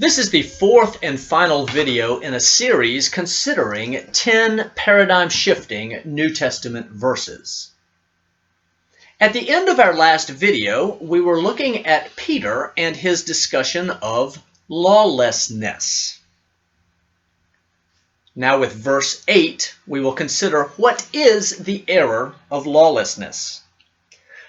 This is the fourth and final video in a series considering 10 paradigm-shifting New Testament verses. At the end of our last video, we were looking at Peter and his discussion of lawlessness. Now with verse 8, we will consider what is the error of lawlessness.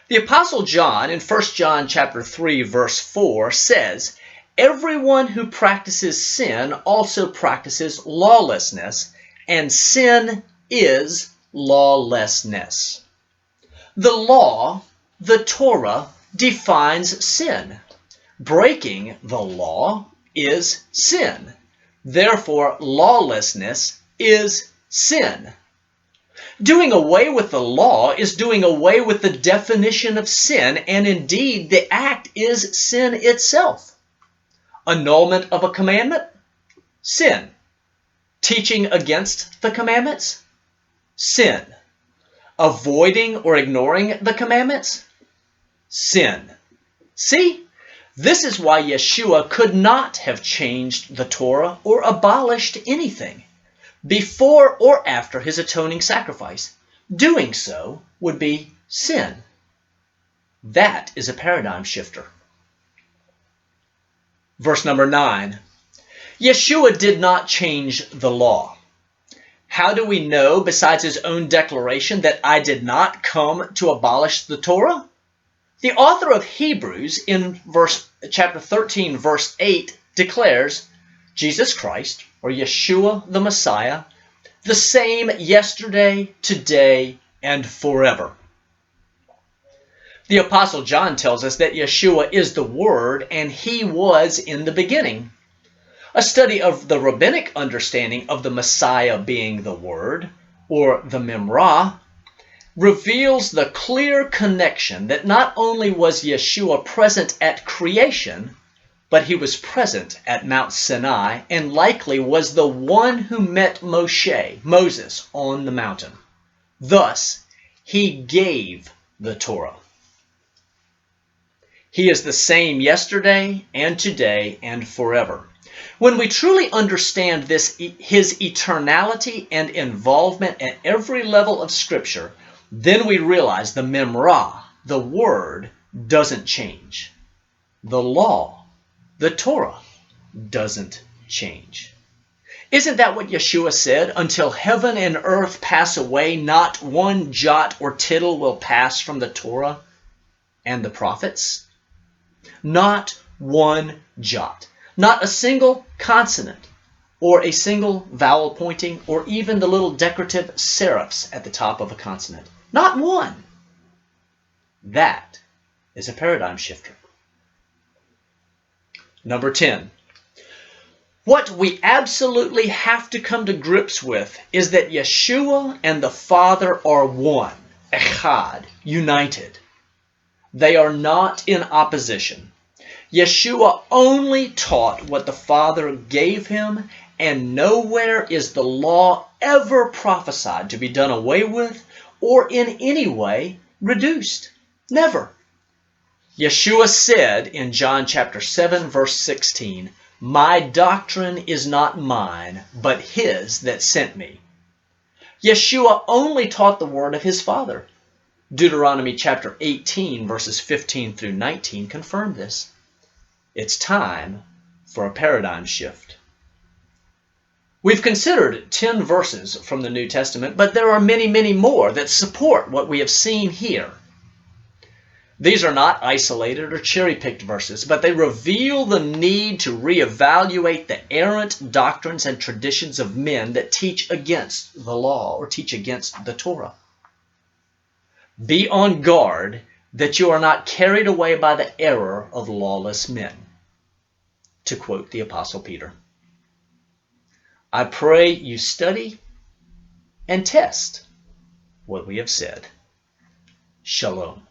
The Apostle John in 1 John chapter 3 verse 4 says, "Everyone who practices sin also practices lawlessness, and sin is lawlessness." The law, the Torah, defines sin. Breaking the law is sin. Therefore, lawlessness is sin. Doing away with the law is doing away with the definition of sin, and indeed the act is sin itself. Annulment of a commandment? Sin. Teaching against the commandments? Sin. Avoiding or ignoring the commandments? Sin. See? This is why Yeshua could not have changed the Torah or abolished anything before or after his atoning sacrifice. Doing so would be sin. That is a paradigm shifter. Verse number 9. Yeshua did not change the law. How do we know, besides his own declaration, that I did not come to abolish the Torah? The author of Hebrews in chapter 13, verse 8 declares, Jesus Christ, or Yeshua the Messiah, the same yesterday, today, and forever. The Apostle John tells us that Yeshua is the Word, and he was in the beginning. A study of the rabbinic understanding of the Messiah being the Word, or the Memrah, reveals the clear connection that not only was Yeshua present at creation, but he was present at Mount Sinai and likely was the one who met Moses, on the mountain. Thus, he gave the Torah. He is the same yesterday and today and forever. When we truly understand his eternality and involvement at every level of Scripture, then we realize the Memrah, the Word, doesn't change. The law, the Torah, doesn't change. Isn't that what Yeshua said? Until heaven and earth pass away, not one jot or tittle will pass from the Torah and the prophets. Not one jot. Not a single consonant, or a single vowel pointing, or even the little decorative serifs at the top of a consonant. Not one. That is a paradigm shifter. Number 10. What we absolutely have to come to grips with is that Yeshua and the Father are one, echad, united. They are not in opposition. Yeshua only taught what the Father gave him, and nowhere is the law ever prophesied to be done away with or in any way reduced. Never. Yeshua said in John chapter 7, verse 16, "My doctrine is not mine, but his that sent me." Yeshua only taught the word of his Father. Deuteronomy chapter 18, verses 15 through 19 confirm this. It's time for a paradigm shift. We've considered 10 verses from the New Testament, but there are many, many more that support what we have seen here. These are not isolated or cherry-picked verses, but they reveal the need to reevaluate the errant doctrines and traditions of men that teach against the law or teach against the Torah. Be on guard that you are not carried away by the error of lawless men, to quote the Apostle Peter. I pray you study and test what we have said. Shalom.